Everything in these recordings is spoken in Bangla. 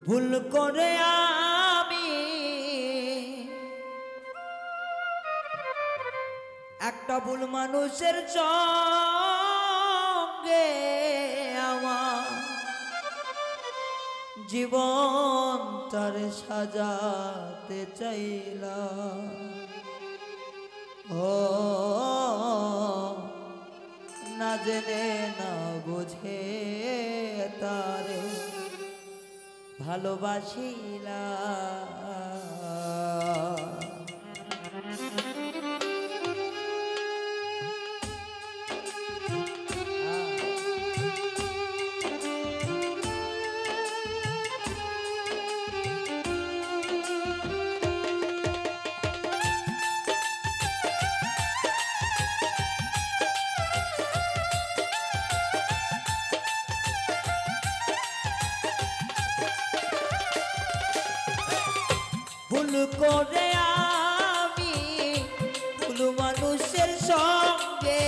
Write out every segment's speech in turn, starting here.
ভুল করে আমি একটা ভুল মানুষের সঙ্গে আমার জীবন তার সাজাতে চাইলাম। ও না জেনে না বুঝে তারে ভালোবাসিলাম। ভুল করে আমি ভুল মানুষের সঙ্গে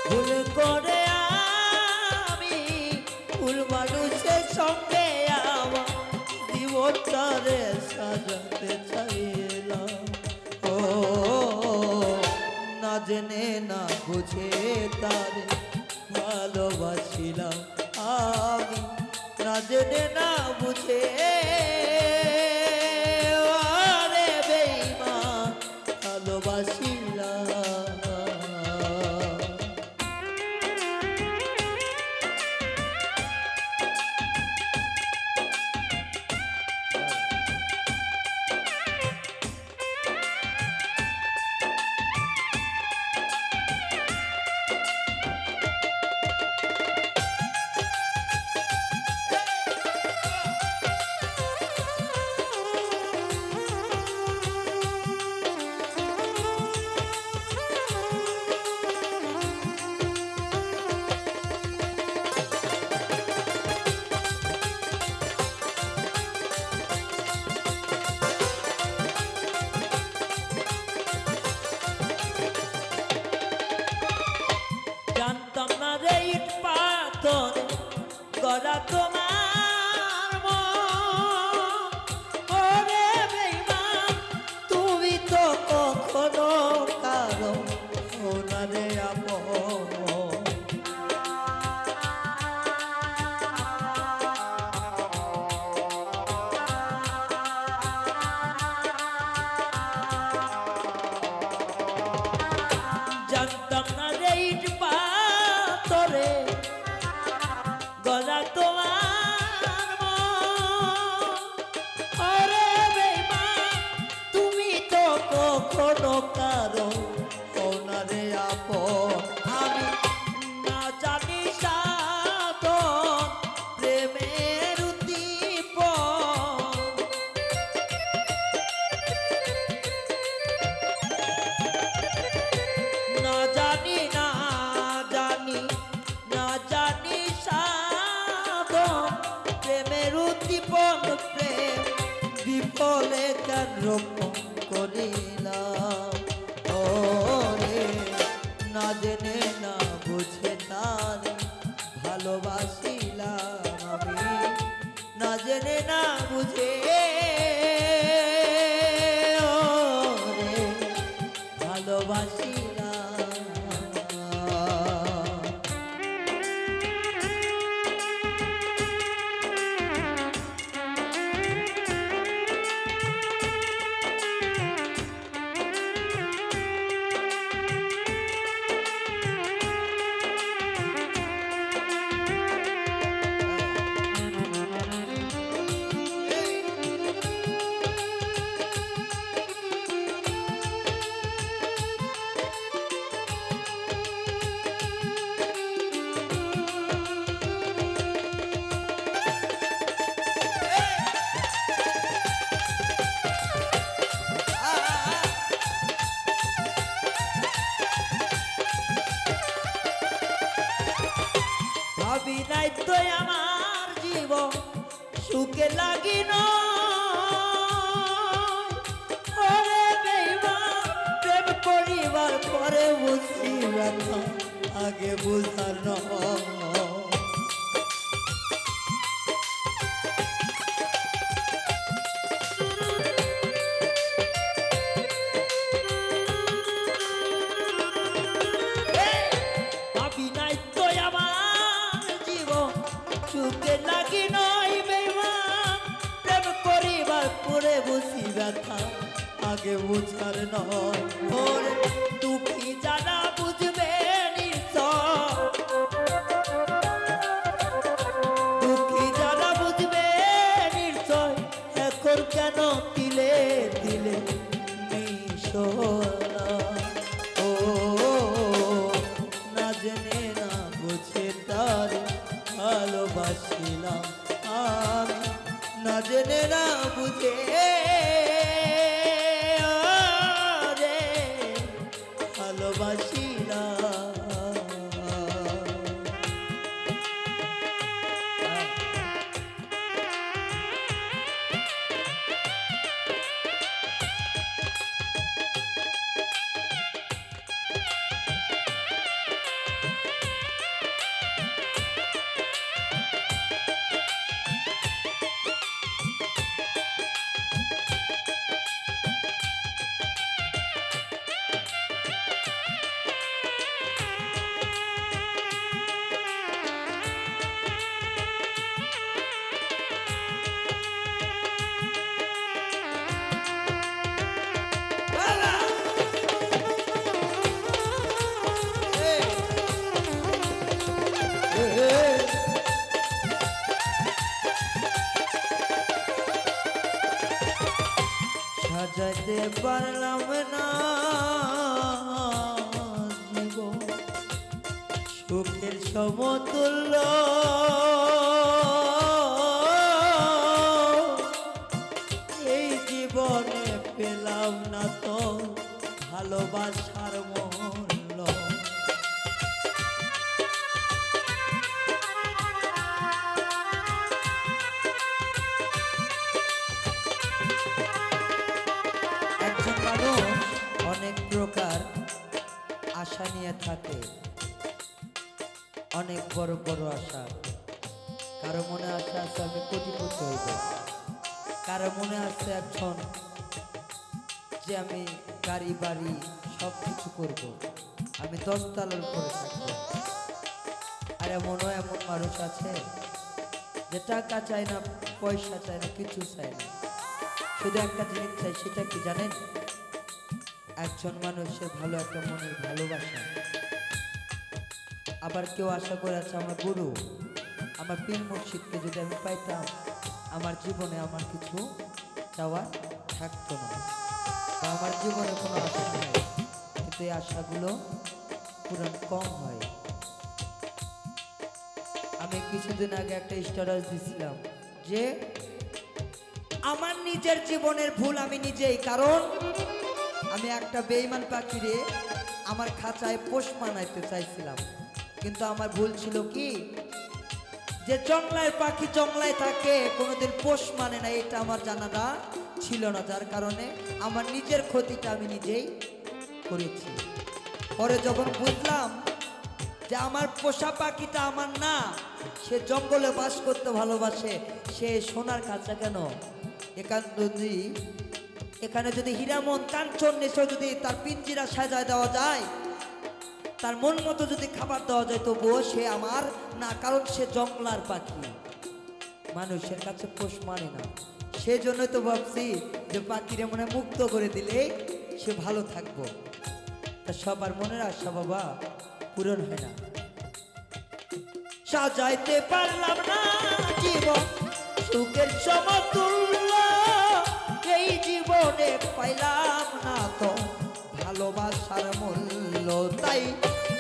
ভুল করে আমি ভুল মানুষের সঙ্গে আমার জীবনটারে সাজাতে চাইলাম। ও না জেনে না বুঝে তারে ভালোবাসিলাম আমি, না জেনে না বুঝে আরে বেঈমান ভালোবাসিলাম। জানতাম না রে ইট পাথর গড়া তোমার মন। ওরে বেঈমান তুমি তো কখনো কারো না রে আপন। জানতাম না রে ইট পাথরে গড়া তোমার মন। ওরে বেঈমান তুমি তো কখনো কারো না রে আপন। আমি না জানি সাধন প্রেমের উদ্দীপন, না জানি না জানি না জানি সাধন প্রেমের উদ্দীপন। প্রেম বিফলে কেন রোপণ করিলাম। ও রে না জেনে না বুঝে তারে ভালোবাসিলাম আমি, না জেনে না বুঝে ও রে ভালোবাসিলাম। ভাবি নাই তো আমার জীবন সুখে লাগিন। ওরে বেঈমান প্রেম করিবার পরে বুঝি ব্যথা আগে বুঝার নয়। ভাবি নাই তো আমার জীবন সুখে লাগি নয় বেমান, প্রেম করিবার পরে বসি ব্যথা আগে বুঝার নয়। ওরে দুঃখী যারা বুঝবে নিশ্চয়, দুঃখী যারা বুঝবে নিশ্চয়, এখন কেন দিলে দিলে মিশোনা। ও না জেনে না বুঝে তার ভালোবাসিলাম আমি, না জেনে না বুঝে রে ভালোবাসিলাম। সাজাইতে পারলাম না জীবন সুখের সমতুল্য, এই জীবনে পেলাম না তো ভালোবাসার মূল্য। একজন মানুষ অনেক প্রকার আশা নিয়ে থাকে, অনেক বড় বড় আশা। কারো মনে আশা আছে আমি কোটিপতি হইব, কারো মনে আছে এখন যে আমি গাড়ি বাড়ি সব কিছু করব, আমি 10 তলার উপরে থাকবো। আর এমনও এমন মানুষ আছে যে টাকা চায় না, পয়সা চায় না, কিছু চায় না, শুধু একটা জিনিস চাই, সেটা কি জানেন? একজন মানুষের ভালো একটা মনের ভালোবাসা। আবার কেউ আশা করে আছে আমার গুরু, আমার পীর মুর্শিদকে যদি আমি পাইতাম আমার জীবনে আমার কিছু চাওয়া থাকতো না, বা আমার জীবনে কোনো আশা নেই। কিন্তু এই আশাগুলো পূরণ কম হয়। আমি কিছুদিন আগে একটা স্ট্যাটাস দিছিলাম যে আমার নিজের জীবনের ভুল আমি নিজেই, কারণ আমি একটা বেঈমান পাখিরে আমার খাঁচায় পোষ মানাইতে চাইছিলাম। কিন্তু আমার ভুল ছিল কি, যে জংলায় পাখি জংলায় থাকে, কোনোদিন পোষ মানে না, এটা আমার জানাটা ছিল না, যার কারণে আমার নিজের ক্ষতিটা আমি নিজেই করেছি। পরে যখন বুঝলাম যে আমার পোষা পাখিটা আমার না, সে জঙ্গলে বাস করতে ভালোবাসে, সে সোনার খাঁচা কেন, এখানে যদি হীরামন কাঞ্চন নেশে যদি তার পিঞ্জিরা সাজায় দেওয়া যায়, তার মন মতো যদি খাবার দেওয়া যায়, তবুও সে আমার না, কারণ সে জঙ্গলার পাখি, মানুষের কাছে পোষ মানে না। সেজন্যই তো ভাবছি যে পাখিরে মনে মুক্ত করে দিলে সে ভালো থাকবো। তা সবার মনের আশা বাবা পূরণ হয় না। সাজাইতে পারলাম না জীবন সুখের সমতুল্য, এই জীবনে পাইলাম না তো ভালোবাসার মূল্য। তাই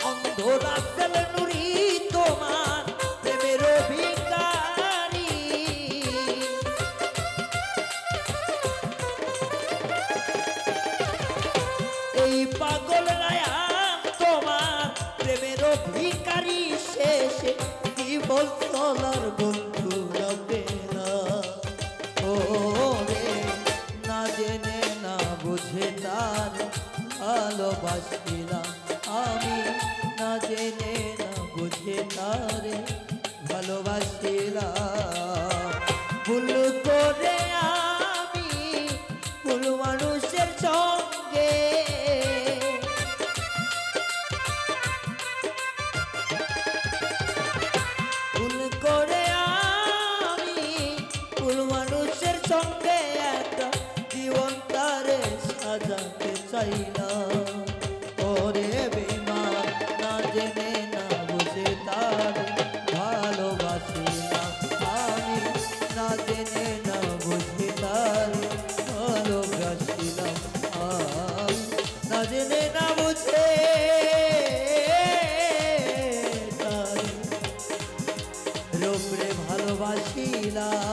অন্ধ রাস্তার নুরি তোমার প্রেমের ভিখারি, এই পাগল রায়াম তোমার প্রেমের ভিখারি, শেষে জীবন চলার বন্ধু রবে না। ও রে না জেনে না বুঝে তার ভালোবাসিলাম আমি, না জেনে না বুঝে তারে ভালোবাসিলাম। ভুল করে আমি ভুল মানুষের সঙ্গে, ভুল করে আমি ভুল মানুষের সঙ্গে একটা জীবন তারে সাজাতে চাইলাম। ওরে বেমান না জেনে না বুঝে তারে ভালোবাসিলাম আমি, না জেনে না বুঝে তারে ভালোবাসিলাম আমি, না জেনে না বুঝে তারে রূপরে ভালোবাসিলাম।